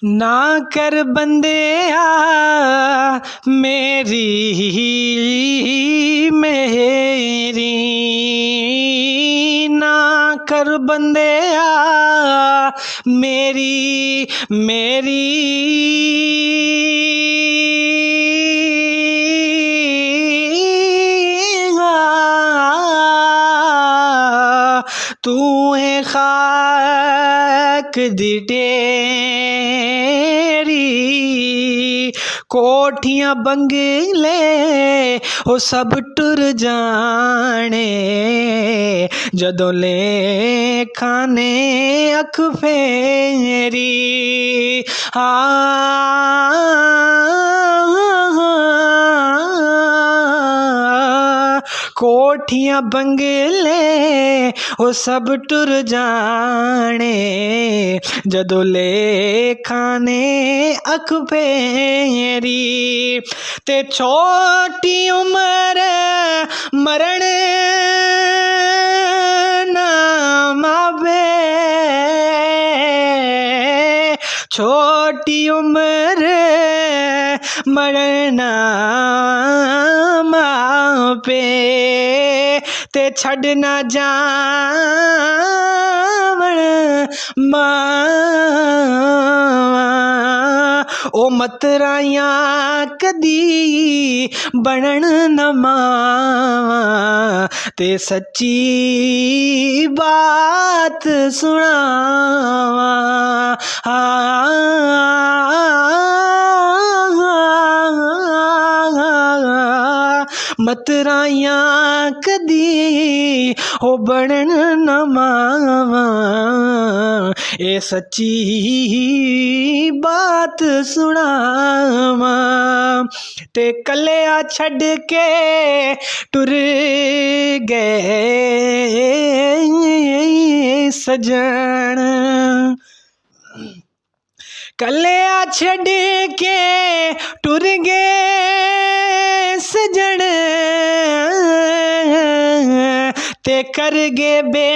ना कर बंदिया मेरी मेरी, ना कर बंदिया मेरी मेरी, तू है खाक दी ढेरी, कोठियां बंगले ओ सब टुर जाने, जदों लेखा ने अख फेरी। कोठियां बंगले ओ सब टुर जाने, जदों लेखा ने अख फेरी। ते छोटी उम्र मरण नाम आवे, छोटी उम्र मरना पे, ते छड़ ना जावण मावा, ओ मतराया कदी बनन न मावा, ते सच्ची बात सुनावा। मतराया कदी हो बनन न मावा, ए सच्ची बात सुनावा। ते कलिया छड़ के टुर गए सजन, कलिया छड़ के टुर गए सजन, ते कर गे बे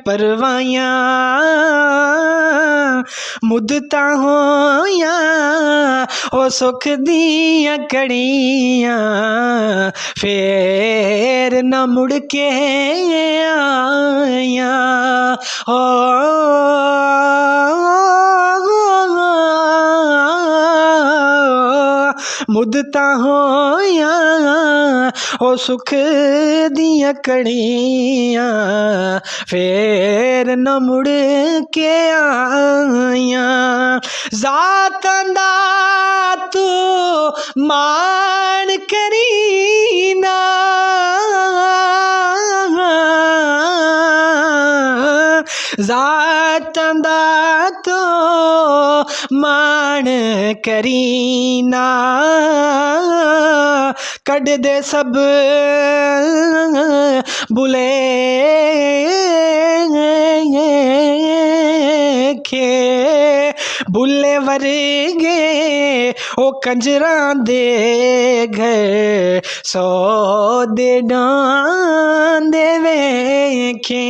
परवाइयां, मुद्दतां होया ओ सुख दियां कड़ियां, फेर न मुड़ के आया। मुद्दतां होया ओ सुख दियां कड़ियां, फेर न मुड़ के आया। जातां दा तू मान करीना, जातां दा तो मान करीना, कड दे सब बुलेखे, बुले वर्गे ओ कंजरां दे घर, सौ दे डांदे वेखे।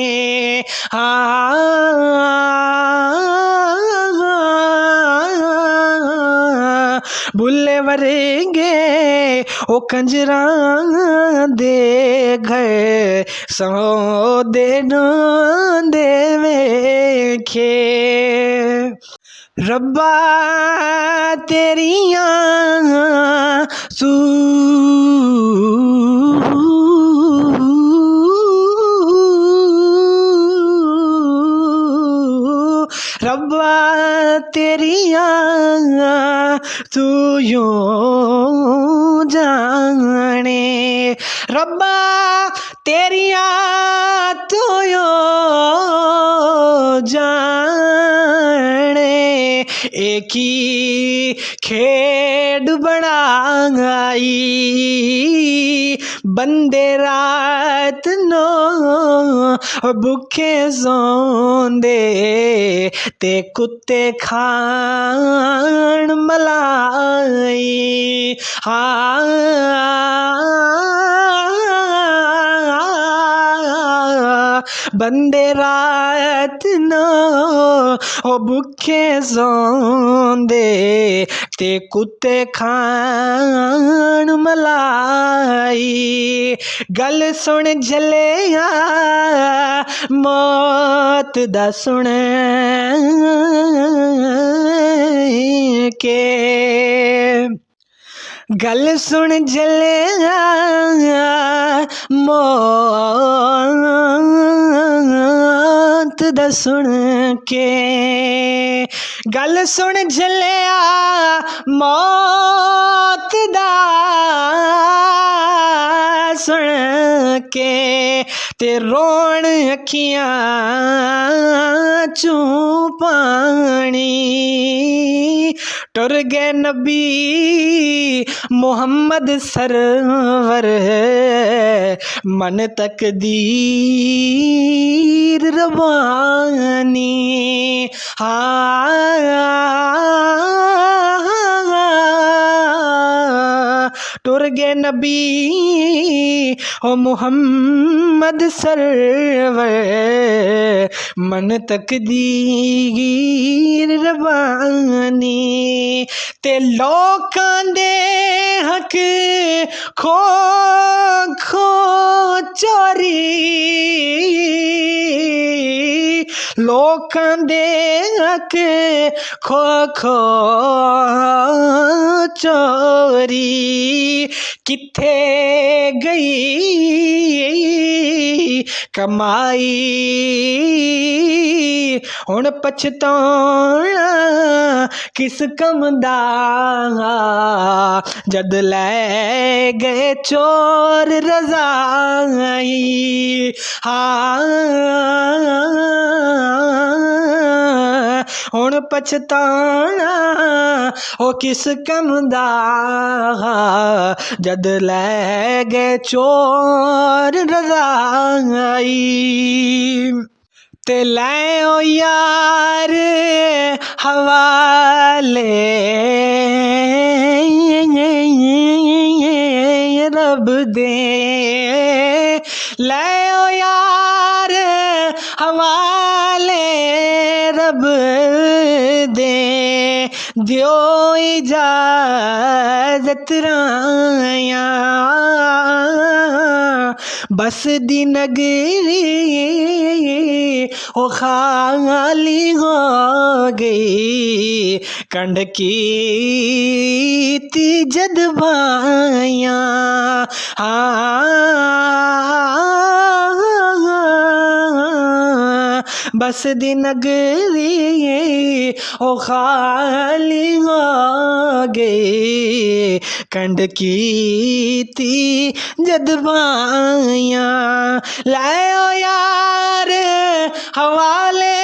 बुले वर्गे ओ कंजरां दे घर, सौ दे डांदे वेखे। रब्बा तेरियां रब्बा तेरियां तू यूं जाने, रब्बा तेरियां तू यूं जाने, एक ही खेड बनाई बंदे रात नो भुखे सौंदे, ते कुत्ते खान मलाई। बंदे रात नो ओ भुखे सौंदे ते कुत्ते खाण मलाई। गल सुन झल्लेआ मौत दा सुन के, गल सुन झल्लेआ मौत दा सुन के, गल सुन झल्लेआ मौत दा सुन के, ते रोण अखियां चूं पानी। टुर गए नबी मोहम्मद सरवर मन तकदीर रवानी। टुर गए नबी ओ मोहम्मद सरवर मन तकदीर रवानी। ते लोकां दे हक खो खो चोरी, लोकां दे हक खो खो चोरी किथे गई कमाई। हुण पछताउणा किस कम दा जद लै गए चोर रज़ाई। हुण पछताउणा ओ किस कम दा जद लै गए चोर रज़ाई। ते लै ओ यार हवाले रब दे, लै ओ यार हवाले रब दे, दियो इजाजत राया बस दी नगरी ओ खाली हो गई। कंड कीती जद भाया बस दी नगरी ओ खाली हो गई। कंड कीती जद भाया लै ओ यार हवाले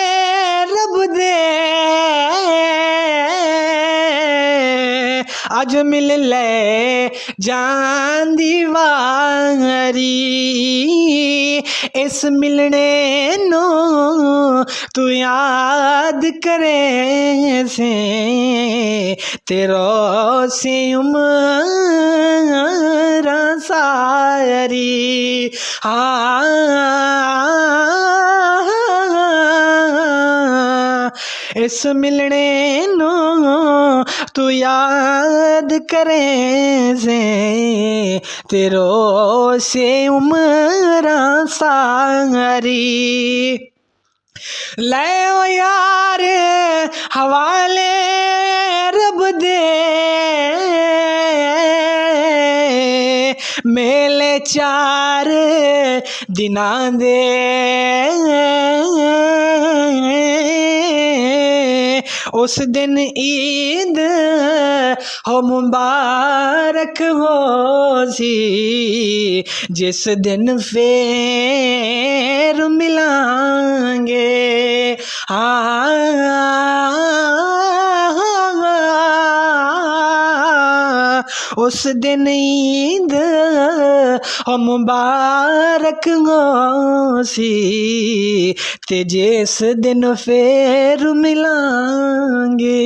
रब दे, अज मिल ले जान दी वारी। इस मिलने नो तू याद करे से तेरो से उम्र सारी। इस मिलने नो तू याद करे से तेरो से उम्र सारी। लै ओ यार हवाले रब दे, मेले चार दिनां दे उस दिन ईद हो मुबारक हो सी, जिस दिन फेर मिलांगे। उस दिन ईद हो मुबारक हो सी, ते जिस दिन फेर मिलांगे।